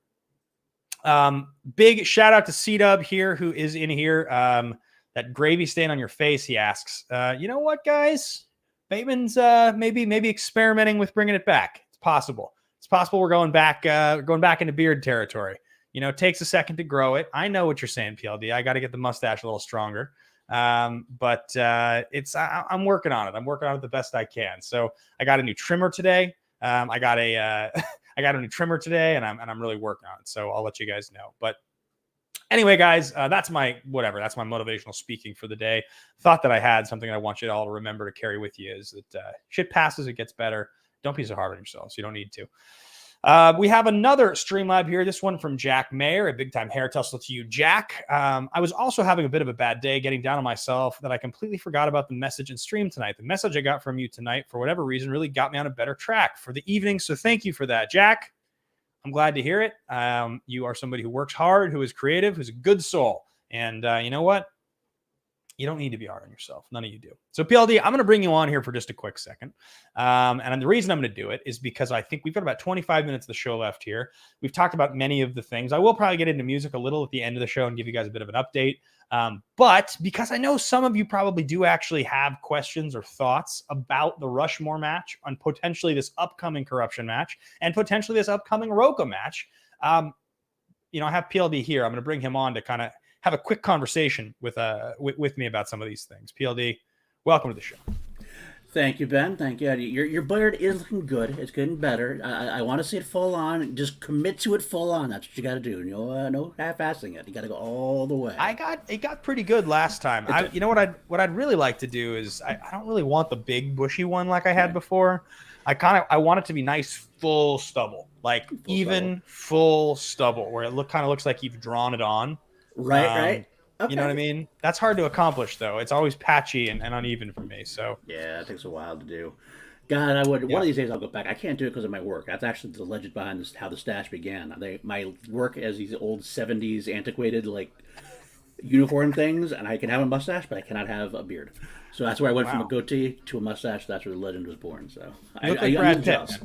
Big shout out to C-Dub here, who is in here. That gravy stain on your face, he asks. You know what, guys? Bateman's maybe experimenting with bringing it back. It's possible. It's possible we're going back into beard territory. It takes a second to grow it. I know what you're saying, PLD. I got to get the mustache a little stronger. But I'm working on it. I'm working on it the best I can. So I got a new trimmer today. I got a new trimmer today, and I'm really working on it. So I'll let you guys know. But anyway, guys, that's my motivational speaking for the day. Thought that I had something I want you all to remember to carry with you is that shit passes, it gets better. Don't be so hard on yourselves. You don't need to. We have another Streamlab here. This one from Jack Mayer, a big time hair tussle to you, Jack. I was also having a bit of a bad day, getting down on myself, that I completely forgot about the message and stream tonight. The message I got from you tonight, for whatever reason, really got me on a better track for the evening. So thank you for that, Jack. I'm glad to hear it. You are somebody who works hard, who is creative, who's a good soul. And you know what? You don't need to be hard on yourself. None of you do. So PLD, I'm going to bring you on here for just a quick second. And the reason I'm going to do it is because I think we've got about 25 minutes of the show left here. We've talked about many of the things. I will probably get into music a little at the end of the show and give you guys a bit of an update. But because I know some of you probably do actually have questions or thoughts about the Rushmore match, on potentially this upcoming corruption match, and potentially this upcoming Rocha match, I have PLD here. I'm going to bring him on to kind of have a quick conversation with me about some of these things. PLD, welcome to the show. Thank you, Ben. Thank you. Your beard is looking good. It's getting better. I want to see it full on. Just commit to it full on. That's what you got to do. No half-assing it. You got to go all the way. It got pretty good last time. What I'd really like to do is I don't really want the big bushy one like I had before. I want it to be nice full stubble, like full stubble, where it kind of looks like you've drawn it on. Right. Okay. You know what I mean? That's hard to accomplish, though. It's always patchy and uneven for me. So yeah, it takes a while to do. God, I would. One of these days I'll go back. I can't do it because of my work. That's actually the legend behind this, how the stash began. My work as these old '70s antiquated uniform things, and I can have a mustache, but I cannot have a beard. So that's where I went from a goatee to a mustache. That's where the legend was born. So you look like Brad Pitt,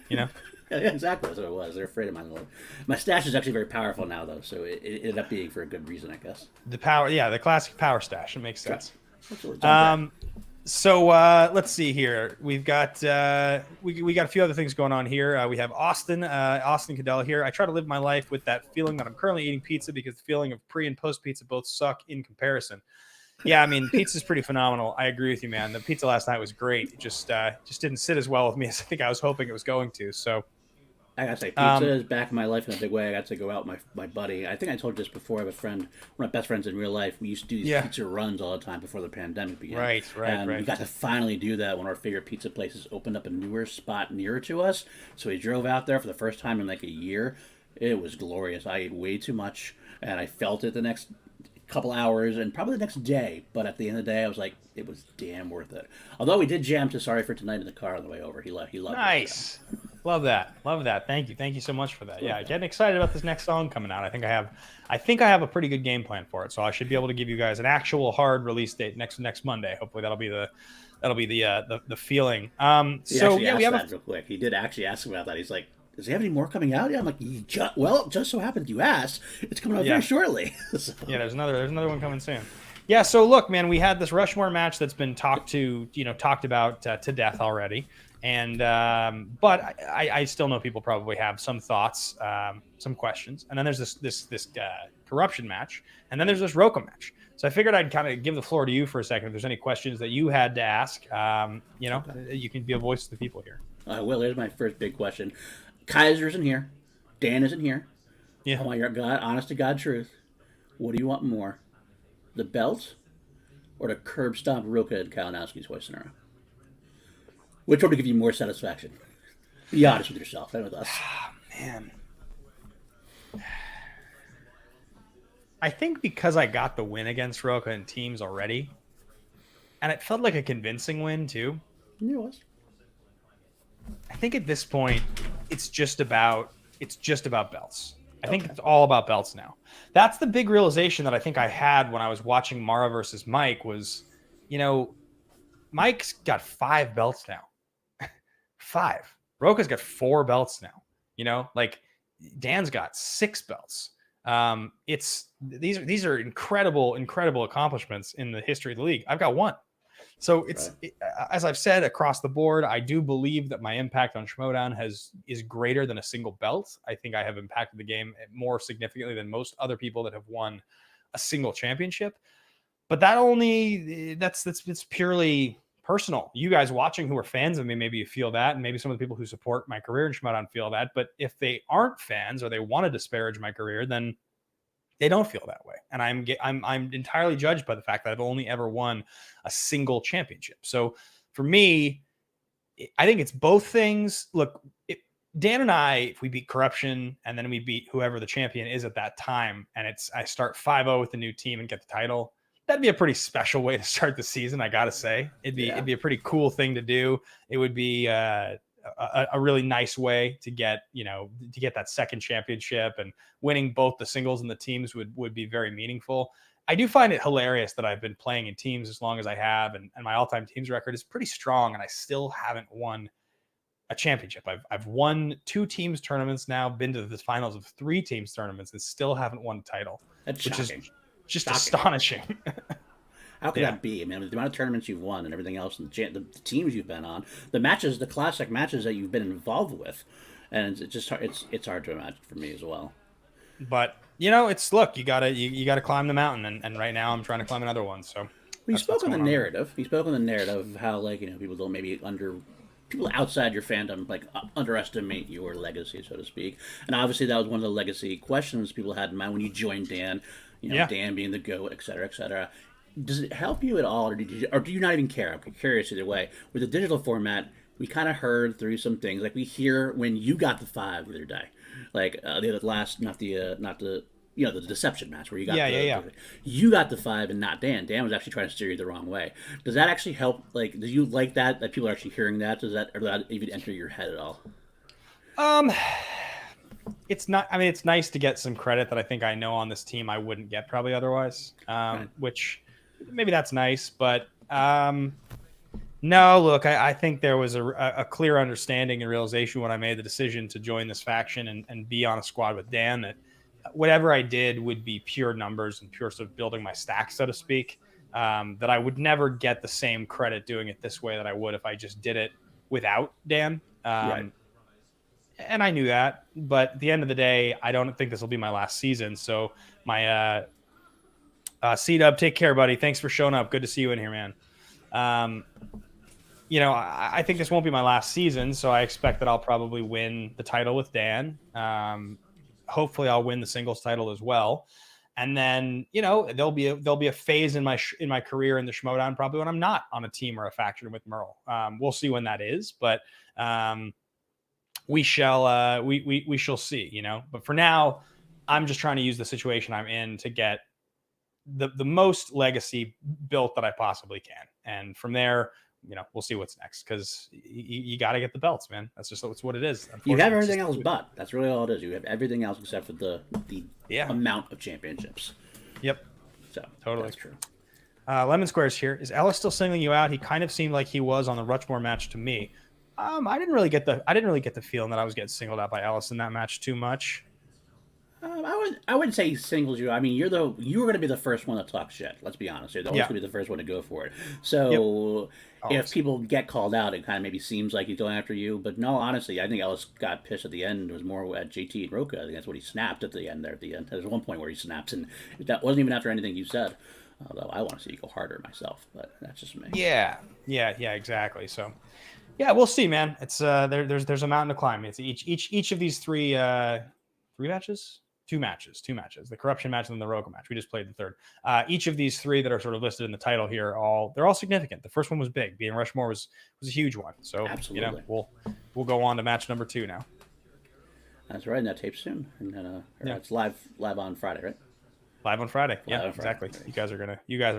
Yeah, exactly. That's what it was. They're afraid of mine. My stash is actually very powerful now, though, so it ended up being for a good reason, I guess. The classic power stash. It makes sense. So let's see here. We've got we got a few other things going on here. We have Austin Cadell here. I try to live my life with that feeling that I'm currently eating pizza because the feeling of pre and post pizza both suck in comparison. Yeah, I mean, pizza's pretty phenomenal. I agree with you, man. The pizza last night was great. It just didn't sit as well with me as I think I was hoping it was going to. So I gotta say, pizza is back in my life in a big way. I got to go out with my buddy. I think I told you this before. I have a friend, one of my best friends in real life. We used to do these pizza runs all the time before the pandemic began. Right. We got to finally do that when our favorite pizza places opened up a newer spot nearer to us. So we drove out there for the first time in like a year. It was glorious. I ate way too much, and I felt it the next couple hours and probably the next day, but at the end of the day I was like, it was damn worth it. Although we did jam to Sorry for Tonight in the car on the way over. He loved nice it. Love that. Thank you so much for that. Yeah, getting excited about this next song coming out. I think I have a pretty good game plan for it, so I should be able to give you guys an actual hard release date next Monday. Hopefully that'll be the feeling. We have that real quick. He did actually ask about that. He's like, does he have any more coming out? Yeah, I'm like, just so happened you asked. It's coming out very shortly. So. Yeah, there's another one coming soon. Yeah, so look, man, we had this Rushmore match that's been talked about to death already, and but I still know people probably have some thoughts, some questions, and then there's this corruption match, and then there's this Rocha match. So I figured I'd kind of give the floor to you for a second. If there's any questions that you had to ask, you can be a voice to the people here. Well, here's my first big question. Kaiser isn't here. Dan isn't here. Yeah. I want your honest to God truth. What do you want more? The belt or the curb stomp Rocha and Kalinowski's hoisting around? Which one would give you more satisfaction? Be honest with yourself and with us. Man. I think because I got the win against Rocha and teams already, and it felt like a convincing win too. It was. I think at this point, it's just about belts. I think it's all about belts now. That's the big realization that I think I had when I was watching Mara versus Mike was, Mike's got 5 belts now. 5. Rocha's got 4 belts now. Dan's got 6 belts. These are incredible accomplishments in the history of the league. I've got 1. So as I've said across the board, I do believe that my impact on Schmoedown is greater than a single belt. I think I have impacted the game more significantly than most other people that have won a single championship. But that's purely personal. You guys watching who are fans of me, maybe you feel that, and maybe some of the people who support my career in Schmoedown feel that. But if they aren't fans or they want to disparage my career, then they don't feel that way. And I'm entirely judged by the fact that I've only ever won a single championship. So for me, I think it's both things. Look, Dan and I, if we beat corruption and then we beat whoever the champion is at that time, and I start 5-0 with the new team and get the title, that'd be a pretty special way to start the season. I got to say, it'd be a pretty cool thing to do. It would be a really nice way to get that second championship, and winning both the singles and the teams would be very meaningful. I do find it hilarious that I've been playing in teams as long as I have, and my all-time teams record is pretty strong, and I still haven't won a championship. I've won 2 teams tournaments now, been to the finals of 3 teams tournaments, and still haven't won a title. That's which shocking. is just Shocking. astonishing. How can that be? I mean, the amount of tournaments you've won and everything else, and the teams you've been on, the matches, the classic matches that you've been involved with, and it's just it's hard to imagine for me as well. But it's look, you gotta climb the mountain, and right now I'm trying to climb another one. So well, you spoke on the narrative. You spoke on the narrative of how people don't maybe people outside your fandom underestimate your legacy, so to speak. And obviously that was one of the legacy questions people had in mind when you joined Dan. Dan being the GOAT, et cetera, et cetera. Does it help you at all, or do you not even care? I'm curious either way. With the digital format, we kind of heard through some things, like we hear when you got the 5 the other day, like the last, not the deception match where you got you got the 5 and not Dan. Dan was actually trying to steer you the wrong way. Does that actually help? Like, do you like that people are actually hearing that? Does that even enter your head at all? It's not. I mean, it's nice to get some credit that I think I know on this team I wouldn't get probably otherwise. Right. Which maybe that's nice, but no. Look, I think there was a clear understanding and realization when I made the decision to join this faction and be on a squad with Dan that whatever I did would be pure numbers and pure sort of building my stack, so to speak. That I would never get the same credit doing it this way that I would if I just did it without Dan. Right. And I knew that, but at the end of the day, I don't think this will be my last season. So my C-Dub, take care, buddy. Thanks for showing up. Good to see you in here, man. I think this won't be my last season, so I expect that I'll probably win the title with Dan. Hopefully, I'll win the singles title as well. And then, there'll be a phase in my career in the Schmodown probably when I'm not on a team or a faction with Merle. We'll see when that is, but we shall we shall see. But for now, I'm just trying to use the situation I'm in to get the most legacy built that I possibly can, and from there, we'll see what's next, because you got to get the belts, man. That's what it is. You have everything else, but that's really all it is. You have everything else except for the amount of championships. Yep. So totally that's true. Lemon Squares here. Is Ellis still singling you out? He kind of seemed like he was on the Ruchmore match to me. I didn't really get the feeling that I was getting singled out by Ellis in that match too much. I wouldn't say he singles you. I mean, you were going to be the first one to talk shit. Let's be honest. You're always going to be the first one to go for it. So if people get called out, it kind of maybe seems like he's going after you. But no, honestly, I think Ellis got pissed at the end. It was more at JT and Rocha. I think that's what he snapped at the end there. At the end, there's one point where he snaps, and that wasn't even after anything you said. Although I want to see you go harder myself, but that's just me. Yeah, exactly. So. Yeah, we'll see, man. It's there's a mountain to climb. It's each of these three matches. Two matches. The corruption match and then the Rocha match. We just played the third. Each of these 3 that are sort of listed in the title here, they're all significant. The first one was big. Being Rushmore was a huge one. So absolutely, we'll go on to match number 2 now. That's right. And that tape's soon. And then it's live on Friday, right? Live on Friday. Exactly. You guys are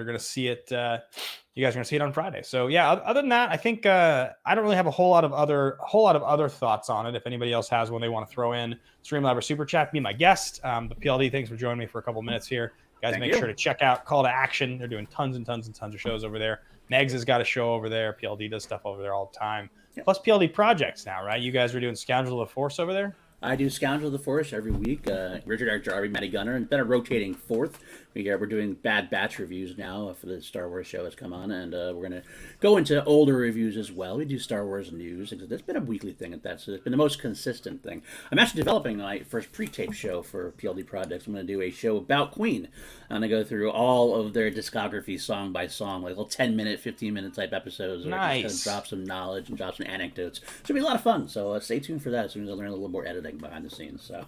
gonna see it. You guys are gonna see it on Friday. So yeah. Other than that, I think I don't really have a whole lot of other thoughts on it. If anybody else has one they want to throw in, Streamlab or Super Chat, be my guest. The PLD, thanks for joining me for a couple minutes here, guys. Make sure to check out Call to Action. They're doing tons and tons and tons of shows over there. Megs has got a show over there. PLD does stuff over there all the time. Plus PLD projects now, right? You guys are doing Scoundrel of the Force over there. I do Scoundrel of the Force every week. Richard R. Jarvie, Matty Gunner, and been a rotating 4th. We're doing Bad Batch reviews now for the Star Wars show has come on, and we're going to go into older reviews as well. We do Star Wars news. It's been a weekly thing at that, so it's been the most consistent thing. I'm actually developing my first pre-tape show for PLD Projects. I'm going to do a show about Queen. I'm going to go through all of their discography song by song, like little 10-minute, 15-minute type episodes. Nice. Just drop some knowledge and drop some anecdotes. It's going to be a lot of fun, so stay tuned for that as soon as I learn a little more editing behind the scenes. So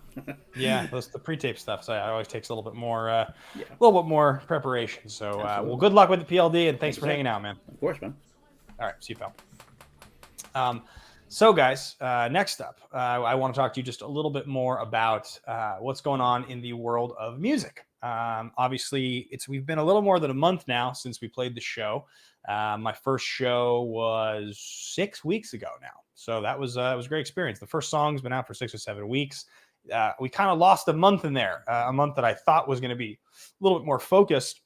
yeah, the pre-tape stuff. So it always takes a little bit more preparation. So well, good luck with the PLD, and thanks for hanging out, man. Of course, man. All right, see you, pal. So guys, next up, I want to talk to you just a little bit more about what's going on in the world of music. Obviously, we've been a little more than a month now since we played the show. My first show was 6 weeks ago now. So that was a great experience. The first song's been out for 6 or 7 weeks. We kind of lost a month in there, a month that I thought was going to be a little bit more focused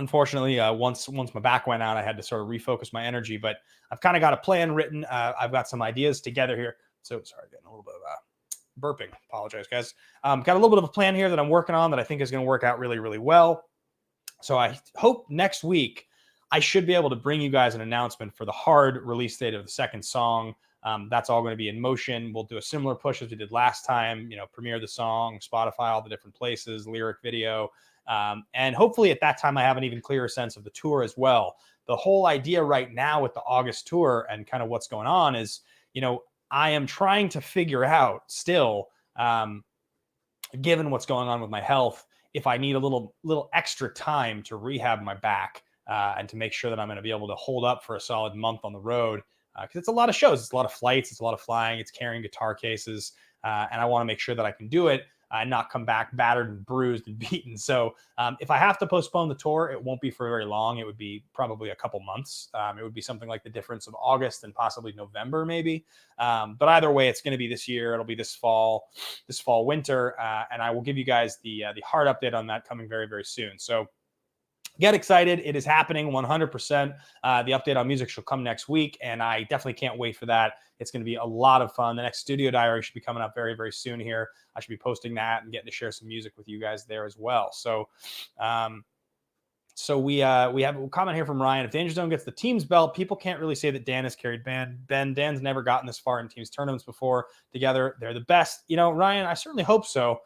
unfortunately, once my back went out, I had to sort of refocus my energy. But I've kind of got a plan written. I've got some ideas together here. So sorry, getting a little bit of burping. Apologize, guys. Got a little bit of a plan here that I'm working on that I think is going to work out really, really well. So I hope next week I should be able to bring you guys an announcement for the hard release date of the second song. That's all going to be in motion. We'll do a similar push as we did last time, premiere the song, Spotify, all the different places, lyric video. And hopefully at that time, I have an even clearer sense of the tour as well. The whole idea right now with the August tour and kind of what's going on is, I am trying to figure out still, given what's going on with my health, if I need a little extra time to rehab my back and to make sure that I'm going to be able to hold up for a solid month on the road. Because it's a lot of shows, it's a lot of flights, it's a lot of flying, it's carrying guitar cases, and I want to make sure that I can do it and not come back battered and bruised and beaten. So if I have to postpone the tour, it won't be for very long. It would be probably a couple months. It would be something like the difference of August and possibly November, maybe. But either way, it's going to be this year. It'll be this fall, winter, and I will give you guys the hard update on that coming very, very soon. So get excited. It is happening 100%. The update on music shall come next week, and I definitely can't wait for that. It's going to be a lot of fun. The next studio diary should be coming up very, very soon here. I should be posting that and getting to share some music with you guys there as well. So, we have a comment here from Ryan. If Danger Zone gets the team's belt, people can't really say that Dan has carried Ben. Dan's never gotten this far in teams tournaments before. Together, they're the best. Ryan, I certainly hope so.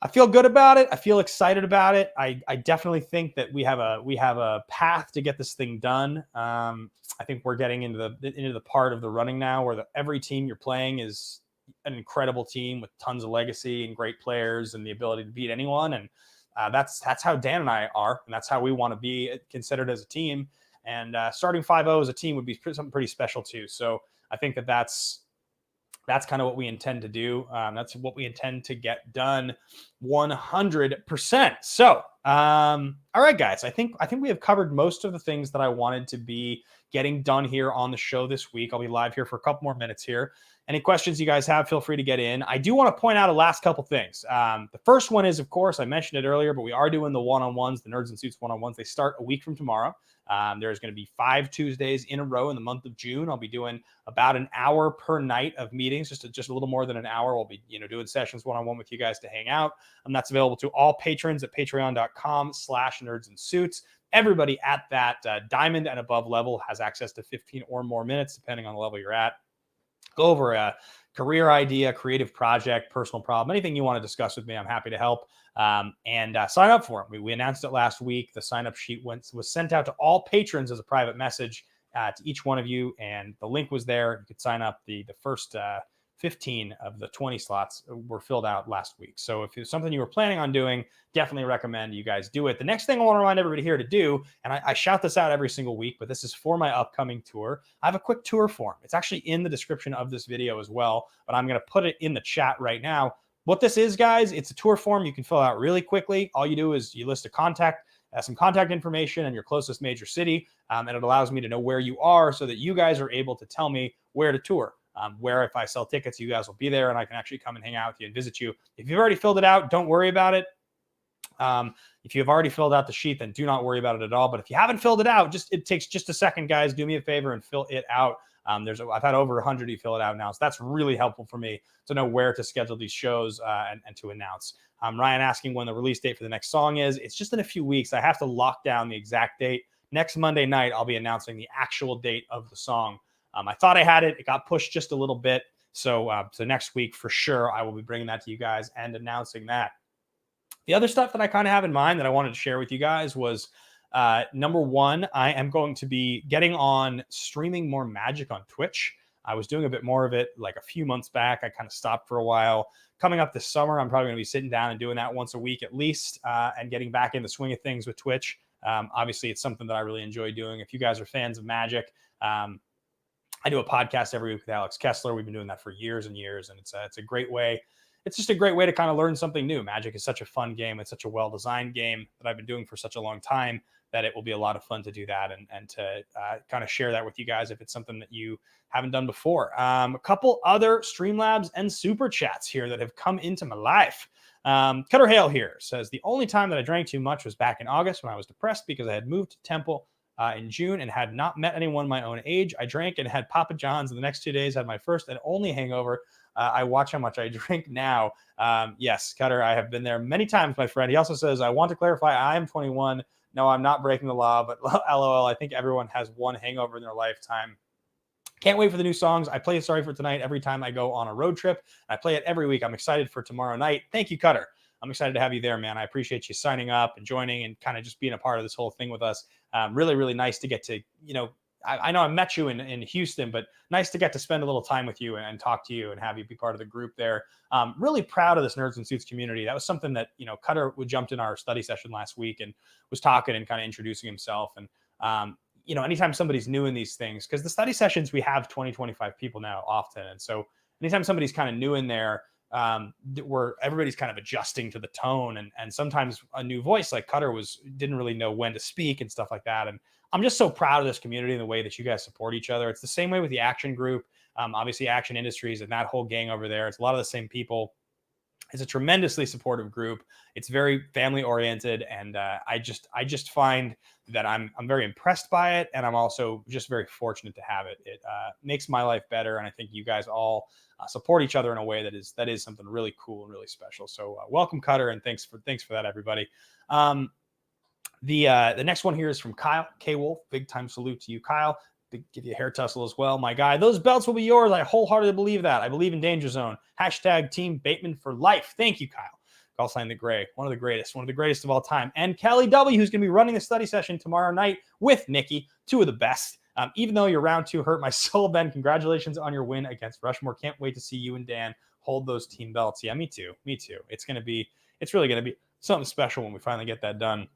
I feel good about it. I feel excited about it. I definitely think that we have a path to get this thing done. I think we're getting into the part of the running now where every team you're playing is an incredible team with tons of legacy and great players and the ability to beat anyone. And that's how Dan and I are, and that's how we want to be considered as a team. And starting 5-0 as a team would be something pretty special too. So I think that's kind of what we intend to do. That's what we intend to get done 100%. So, all right, guys, I think we have covered most of the things that I wanted to be getting done here on the show this week. I'll be live here for a couple more minutes here. Any questions you guys have, feel free to get in. I do want to point out a last couple things. The first one is, of course, I mentioned it earlier, but we are doing the one-on-ones, the Nerds and Suits one-on-ones. They start a week from tomorrow. There's going to be 5 Tuesdays in a row in the month of June. I'll be doing about an hour per night of meetings, just a little more than an hour. We'll be, doing sessions one-on-one with you guys to hang out. And that's available to all patrons at patreon.com/nerdsandsuits. Everybody at that diamond and above level has access to 15 or more minutes, depending on the level you're at. Go over a career idea, creative project, personal problem, anything you want to discuss with me, I'm happy to help. And sign up for it. We announced it last week. The sign-up sheet was sent out to all patrons as a private message to each one of you, and the link was there. You could sign up. The first 15 of the 20 slots were filled out last week. So if it's something you were planning on doing, definitely recommend you guys do it. The next thing I want to remind everybody here to do, and I shout this out every single week, but this is for my upcoming tour. I have a quick tour form. It's actually in the description of this video as well, but I'm going to put it in the chat right now. What this is, guys, it's a tour form you can fill out really quickly. All you do is you list some contact information and your closest major city, and it allows me to know where you are so that you guys are able to tell me where to tour. Where if I sell tickets, you guys will be there and I can actually come and hang out with you and visit you. If you've already filled it out, don't worry about it. If you've already filled out the sheet, then do not worry about it at all. But if you haven't filled it out, it takes just a second, guys. Do me a favor and fill it out. I've had over 100 of you fill it out now, so that's really helpful for me to know where to schedule these shows and to announce. Ryan asking when the release date for the next song is. It's just in a few weeks. I have to lock down the exact date. Next Monday night, I'll be announcing the actual date of the song. I thought I had it. It got pushed just a little bit. So next week, for sure, I will be bringing that to you guys and announcing that. The other stuff that I kind of have in mind that I wanted to share with you guys was, number one, I am going to be getting on streaming more Magic on Twitch. I was doing a bit more of it like a few months back. I kind of stopped for a while. Coming up this summer, I'm probably going to be sitting down and doing that once a week at least, and getting back in the swing of things with Twitch. Obviously, it's something that I really enjoy doing. If you guys are fans of Magic, I do a podcast every week with Alex Kessler. We've been doing that for years and years, and it's a great way. It's just a great way to kind of learn something new. Magic is such a fun game. It's such a well-designed game that I've been doing for such a long time. that it will be a lot of fun to do that and to kind of share that with you guys if it's something that you haven't done before. A couple other Streamlabs and Super Chats here that have come into my life. Cutter Hale here says, the only time that I drank too much was back in August when I was depressed because I had moved to Temple in June and had not met anyone my own age. I drank and had Papa John's, and the next 2 days had my first and only hangover. I watch how much I drink now. Yes, Cutter, I have been there many times, my friend. He also says, I want to clarify, I am 21. No, I'm not breaking the law, but LOL, I think everyone has one hangover in their lifetime. Can't wait for the new songs. I play Sorry for Tonight every time I go on a road trip. I play it every week. I'm excited for tomorrow night. Thank you, Cutter. I'm excited to have you there, man. I appreciate you signing up and joining and kind of just being a part of this whole thing with us. Really, really nice to get to, I know I met you in Houston, but nice to get to spend a little time with you and talk to you and have you be part of the group there. Really proud of this Nerds and Suits community. That was something that, Cutter jumped in our study session last week and was talking and kind of introducing himself. And, anytime somebody's new in these things, because the study sessions, we have 20, 25 people now often. And so anytime somebody's kind of new in there, where everybody's kind of adjusting to the tone and sometimes a new voice like Cutter didn't really know when to speak and stuff like that. And I'm just so proud of this community and the way that you guys support each other. It's the same way with the Action Group, obviously Action Industries and that whole gang over there. It's a lot of the same people. It's a tremendously supportive group. It's very family oriented. And I just find that I'm very impressed by it. And I'm also just very fortunate to have it. It makes my life better. And I think you guys all support each other in a way that is something really cool and really special. So welcome, Cutter. And thanks for that, everybody. The next one here is from Kyle K. Wolf. Big time salute to you, Kyle. Give you a hair tussle as well, my guy. Those belts will be yours. I wholeheartedly believe that. I believe in Danger Zone. # Team Bateman for life. Thank you, Kyle. Call sign the Gray. One of the greatest of all time. And Kelly W., who's going to be running the study session tomorrow night with Nikki. Two of the best. Even though your round 2 hurt my soul, Ben, congratulations on your win against Rushmore. Can't wait to see you and Dan hold those team belts. Yeah, me too. It's really going to be something special when we finally get that done.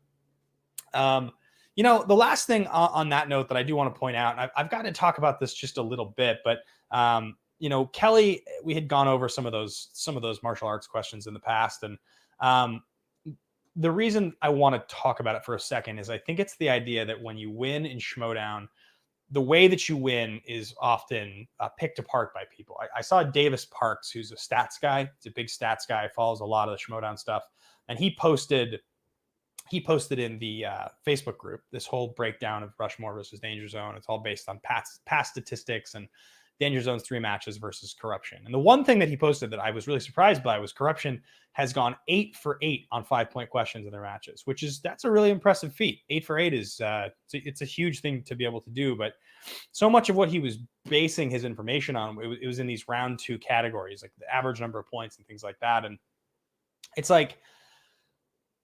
The last thing on that note that I do want to point out, and I've got to talk about this just a little bit, but Kelly, we had gone over some of those martial arts questions in the past, and the reason I want to talk about it for a second is I think it's the idea that when you win in Schmoedown, the way that you win is often picked apart by people. I saw Davis Parks, who's a stats guy. He's a big stats guy, follows a lot of the Schmoedown stuff, and he posted in the Facebook group this whole breakdown of Rushmore versus Danger Zone. It's all based on past statistics and Danger Zone's 3 matches versus Corruption. And the one thing that he posted that I was really surprised by was Corruption has gone 8 for 8 on 5-point questions in their matches, that's a really impressive feat. 8 for 8 is it's a huge thing to be able to do. But so much of what he was basing his information on, it was in these round 2 categories, like the average number of points and things like that. And it's like,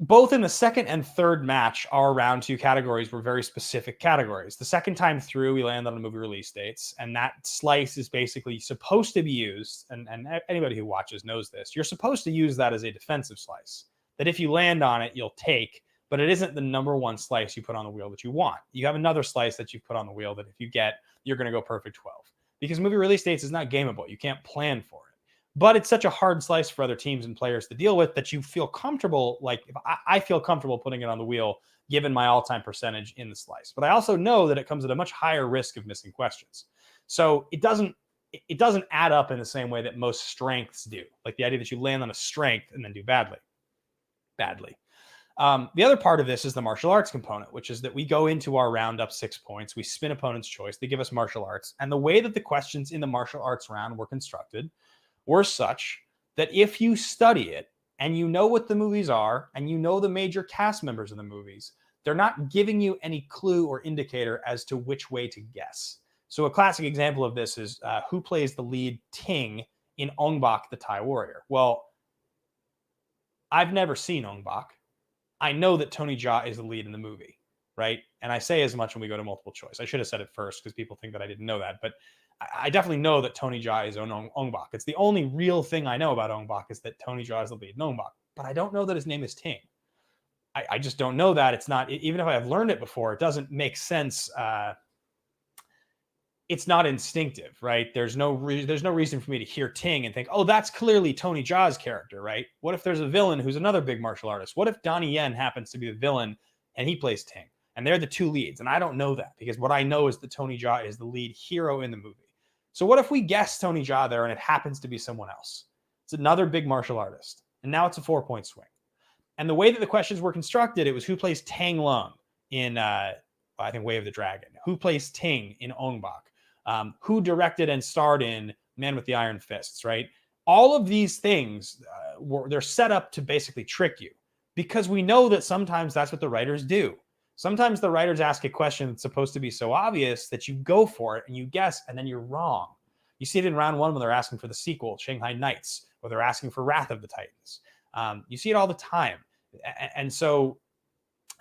both in the second and third match, our round 2 categories were very specific categories. The second time through, we landed on movie release dates, and that slice is basically supposed to be used, and anybody who watches knows this, you're supposed to use that as a defensive slice, that if you land on it, you'll take, but it isn't the number 1 slice you put on the wheel that you want. You have another slice that you've put on the wheel that if you get, you're going to go perfect 12. Because movie release dates is not gameable. You can't plan for it. But it's such a hard slice for other teams and players to deal with that you feel comfortable, like if I feel comfortable putting it on the wheel, given my all-time percentage in the slice. But I also know that it comes at a much higher risk of missing questions. So it doesn't add up in the same way that most strengths do. Like the idea that you land on a strength and then do badly. The other part of this is the martial arts component, which is that we go into our round up 6 points. We spin opponent's choice. They give us martial arts. And the way that the questions in the martial arts round were constructed were such that if you study it and you know what the movies are and you know the major cast members of the movies, they're not giving you any clue or indicator as to which way to guess. So a classic example of this is who plays the lead Ting in Ong Bak, the Thai Warrior. Well, I've never seen Ong Bak. I know that Tony Jaa is the lead in the movie, right? And I say as much when we go to multiple choice. I should have said it first because people think that I didn't know that, but I definitely know that Tony Jaa is on Ong Bak. It's the only real thing I know about Ong Bak is that Tony Jaa is the lead in Ong Bak, but I don't know that his name is Ting. I just don't know that. It's not, even if I've learned it before, it doesn't make sense. It's not instinctive, right? There's no reason for me to hear Ting and think, oh, that's clearly Tony Jaa's character, right? What if there's a villain who's another big martial artist? What if Donnie Yen happens to be the villain and he plays Ting? And they're the two leads. And I don't know that because what I know is that Tony Jaa is the lead hero in the movie. So what if we guess Tony Jaa there and it happens to be someone else? It's another big martial artist. And now it's a 4-point swing. And the way that the questions were constructed, it was who plays Tang Lung in, I think, Way of the Dragon? Who plays Ting in Ong Bak? Who directed and starred in Man with the Iron Fists, right? All of these things, they're set up to basically trick you because we know that sometimes that's what the writers do. Sometimes the writers ask a question that's supposed to be so obvious that you go for it and you guess, and then you're wrong. You see it in round one when they're asking for the sequel, Shanghai Knights, or they're asking for Wrath of the Titans. You see it all the time. And so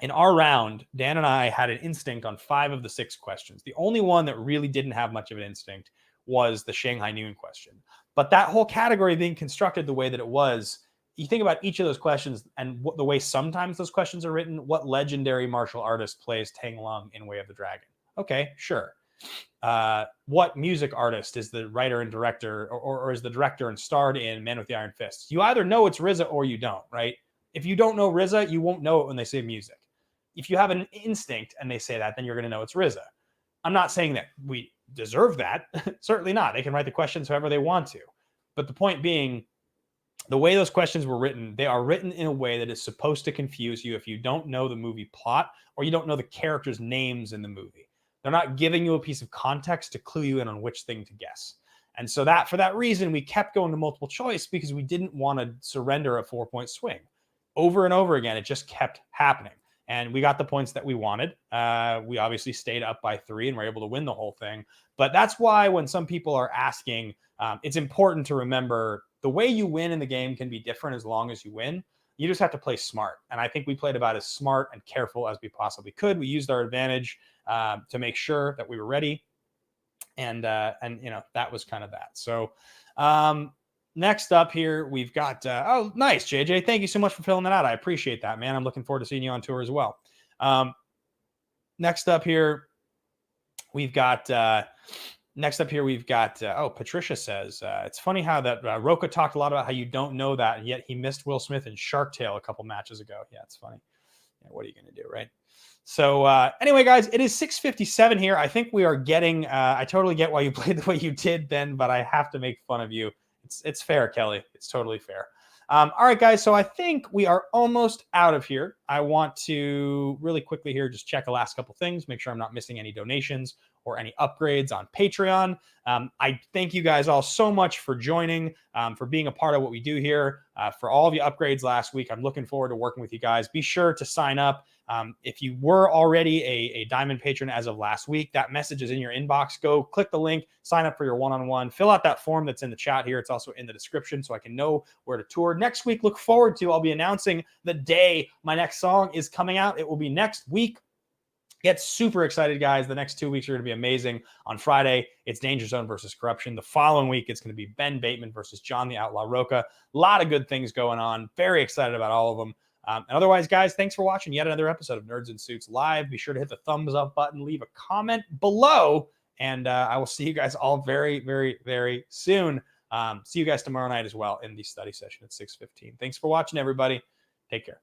in our round, Dan and I had an instinct on 5 of the 6 questions. The only one that really didn't have much of an instinct was the Shanghai Noon question. But that whole category being constructed the way that it was, you think about each of those questions and the way sometimes those questions are written, what legendary martial artist plays Tang Lung in Way of the Dragon? Okay, sure. What music artist is the writer and director or is the director and starred in Man with the Iron Fists? You either know it's RZA or you don't, right? If you don't know RZA, you won't know it when they say music. If you have an instinct and they say that, then you're going to know it's RZA. I'm not saying that we deserve that. Certainly not. They can write the questions however they want to. But the point being, the way those questions were written, they are written in a way that is supposed to confuse you if you don't know the movie plot or you don't know the characters' names in the movie. They're not giving you a piece of context to clue you in on which thing to guess. And so that for that reason, we kept going to multiple choice because we didn't want to surrender a 4-point swing. Over and over again, it just kept happening. And we got the points that we wanted. We obviously stayed up by 3 and were able to win the whole thing. But that's why when some people are asking, it's important to remember the way you win in the game can be different as long as you win. You just have to play smart. And I think we played about as smart and careful as we possibly could. We used our advantage to make sure that we were ready. And you know, that was kind of that. So next up here, we've got, oh, nice, JJ. Thank you so much for filling that out. I appreciate that, man. I'm looking forward to seeing you on tour as well. Next up here, we've got, oh, Patricia says, it's funny how that Rocha talked a lot about how you don't know that, and yet he missed Will Smith in Shark Tale a couple matches ago. Yeah, it's funny. Yeah, what are you going to do, right? So anyway, guys, it is 6:57 here. I think we are getting, I totally get why you played the way you did, Ben, but I have to make fun of you. It's fair, Kelly. It's totally fair. All right, guys. So I think we are almost out of here. I want to really quickly here just check the last couple things, make sure I'm not missing any donations or any upgrades on Patreon. I thank you guys all so much for joining, for being a part of what we do here, for all of your upgrades last week. I'm looking forward to working with you guys. Be sure to sign up. If you were already a Diamond patron as of last week, that message is in your inbox. Go click the link, sign up for your one-on-one, fill out that form that's in the chat here. It's also in the description so I can know where to tour. Next week, look forward to, I'll be announcing the day my next song is coming out. It will be next week. Get super excited, guys. The next 2 weeks are going to be amazing. On Friday, it's Danger Zone versus Corruption. The following week, it's going to be Ben Bateman versus John the Outlaw Rocha. A lot of good things going on. Very excited about all of them. And otherwise, guys, thanks for watching yet another episode of Nerds in Suits Live. Be sure to hit the thumbs up button, leave a comment below, and I will see you guys all very, very, very soon. See you guys tomorrow night as well in the study session at 6:15. Thanks for watching, everybody. Take care.